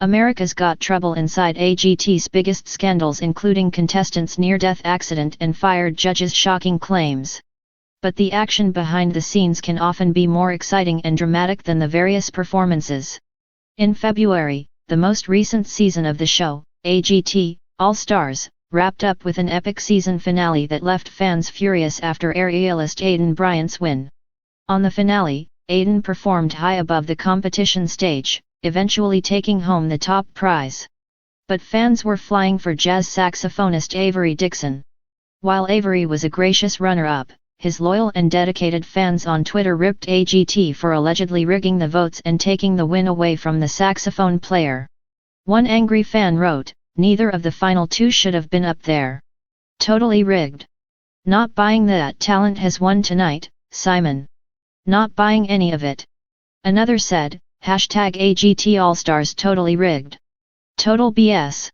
America's Got Trouble inside AGT's biggest scandals, including contestants' near-death accident and fired judges' shocking claims. But the action behind the scenes can often be more exciting and dramatic than the various performances. In February, the most recent season of the show, AGT, All Stars, wrapped up with an epic season finale that left fans furious after aerialist Aidan Bryant's win. On the finale, Aidan performed high above the competition stage, eventually taking home the top prize. But fans were flying for jazz saxophonist Avery Dixon. While Avery was a gracious runner-up, his loyal and dedicated fans on Twitter ripped AGT for allegedly rigging the votes and taking the win away from the saxophone player. One angry fan wrote, "Neither of the final two should have been up there. Totally rigged. Not buying that talent has won tonight, Simon. Not buying any of it." Another said, #AGT All-Stars totally rigged. Total BS.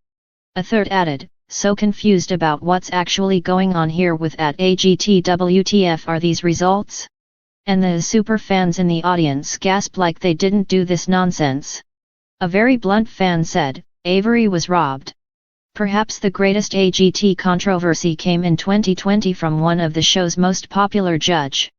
A third added, "So confused about what's actually going on here with @AGT WTF are these results?" And the super fans in the audience gasped like they didn't do this nonsense. A very blunt fan said, "Avery was robbed." Perhaps the greatest AGT controversy came in 2020 from one of the show's most popular judge.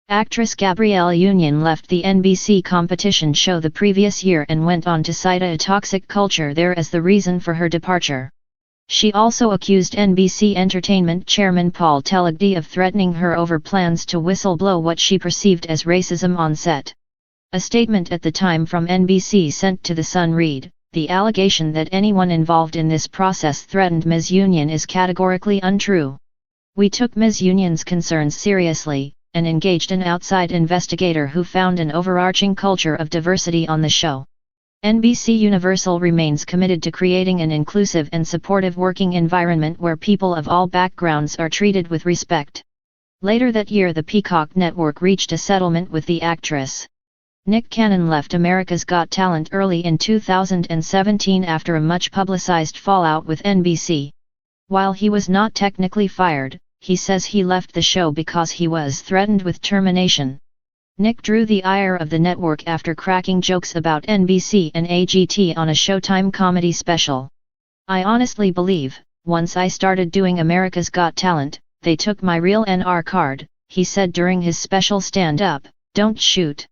Actress Gabrielle Union left the NBC competition show the previous year and went on to cite a toxic culture there as the reason for her departure. She also accused NBC Entertainment chairman Paul Teligdy of threatening her over plans to whistle-blow what she perceived as racism on set. A statement at the time from NBC sent to The Sun read, "The allegation that anyone involved in this process threatened Ms. Union is categorically untrue. We took Ms. Union's concerns seriously, and engaged an outside investigator who found an overarching culture of diversity on the show." NBC Universal remains committed to creating an inclusive and supportive working environment where people of all backgrounds are treated with respect. Later that year, the Peacock network reached a settlement with the actress. Nick Cannon left America's Got Talent early in 2017 after a much-publicized fallout with NBC. While he was not technically fired, he says he left the show because he was threatened with termination. Nick drew the ire of the network after cracking jokes about NBC and AGT on a Showtime comedy special. "I honestly believe, once I started doing America's Got Talent, they took my real NR card," he said during his special stand-up, "Don't Shoot."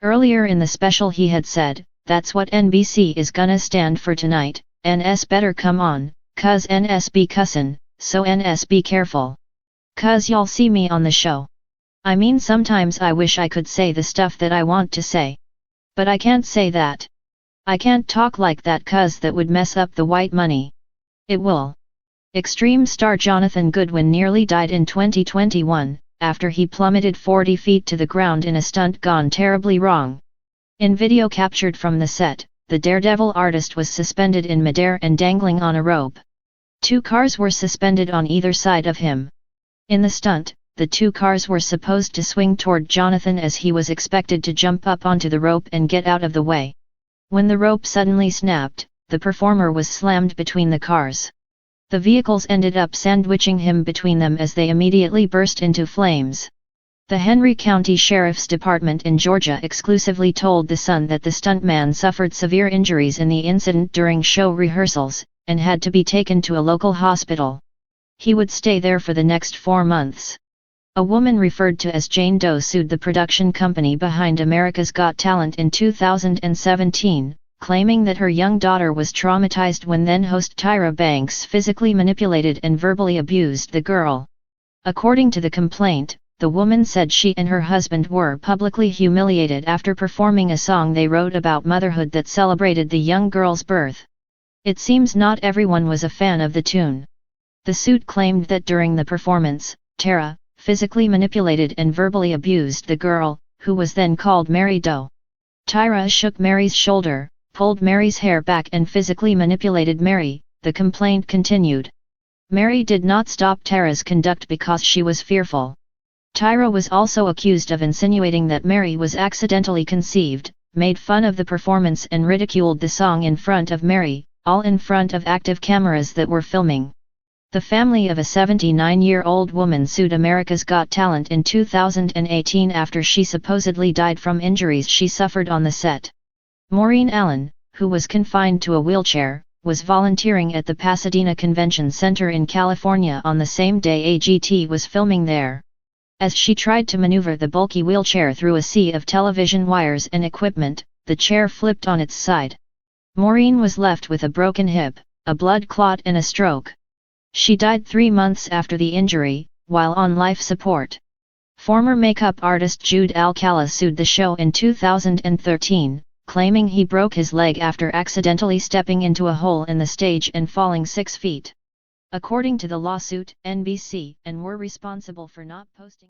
Earlier in the special he had said, "That's what NBC is gonna stand for tonight, NS better come on, 'cause NS be cussin', so NS be careful. 'Cause y'all see me on the show. I mean, sometimes I wish I could say the stuff that I want to say. But I can't say that. I can't talk like that 'cause that would mess up the white money. It will." Extreme star Jonathan Goodwin nearly died in 2021, after he plummeted 40 feet to the ground in a stunt gone terribly wrong. In video captured from the set, the Daredevil artist was suspended in midair and dangling on a rope. 2 cars were suspended on either side of him. In the stunt, the 2 cars were supposed to swing toward Jonathan as he was expected to jump up onto the rope and get out of the way. When the rope suddenly snapped, the performer was slammed between the cars. The vehicles ended up sandwiching him between them as they immediately burst into flames. The Henry County Sheriff's Department in Georgia exclusively told The Sun that the stuntman suffered severe injuries in the incident during show rehearsals, and had to be taken to a local hospital. He would stay there for the next 4 months. A woman referred to as Jane Doe sued the production company behind America's Got Talent in 2017, claiming that her young daughter was traumatized when then-host Tyra Banks physically manipulated and verbally abused the girl. According to the complaint, the woman said she and her husband were publicly humiliated after performing a song they wrote about motherhood that celebrated the young girl's birth. It seems not everyone was a fan of the tune. The suit claimed that during the performance, Tyra physically manipulated and verbally abused the girl, who was then called Mary Doe. Tyra shook Mary's shoulder, pulled Mary's hair back and physically manipulated Mary, the complaint continued. Mary did not stop Tyra's conduct because she was fearful. Tyra was also accused of insinuating that Mary was accidentally conceived, made fun of the performance and ridiculed the song in front of Mary, all in front of active cameras that were filming. The family of a 79-year-old woman sued America's Got Talent in 2018 after she supposedly died from injuries she suffered on the set. Maureen Allen, who was confined to a wheelchair, was volunteering at the Pasadena Convention Center in California on the same day AGT was filming there. As she tried to maneuver the bulky wheelchair through a sea of television wires and equipment, the chair flipped on its side. Maureen was left with a broken hip, a blood clot and a stroke. She died 3 months after the injury, while on life support. Former makeup artist Jude Alcala sued the show in 2013, claiming he broke his leg after accidentally stepping into a hole in the stage and falling 6 feet. According to the lawsuit, NBC and were responsible for not posting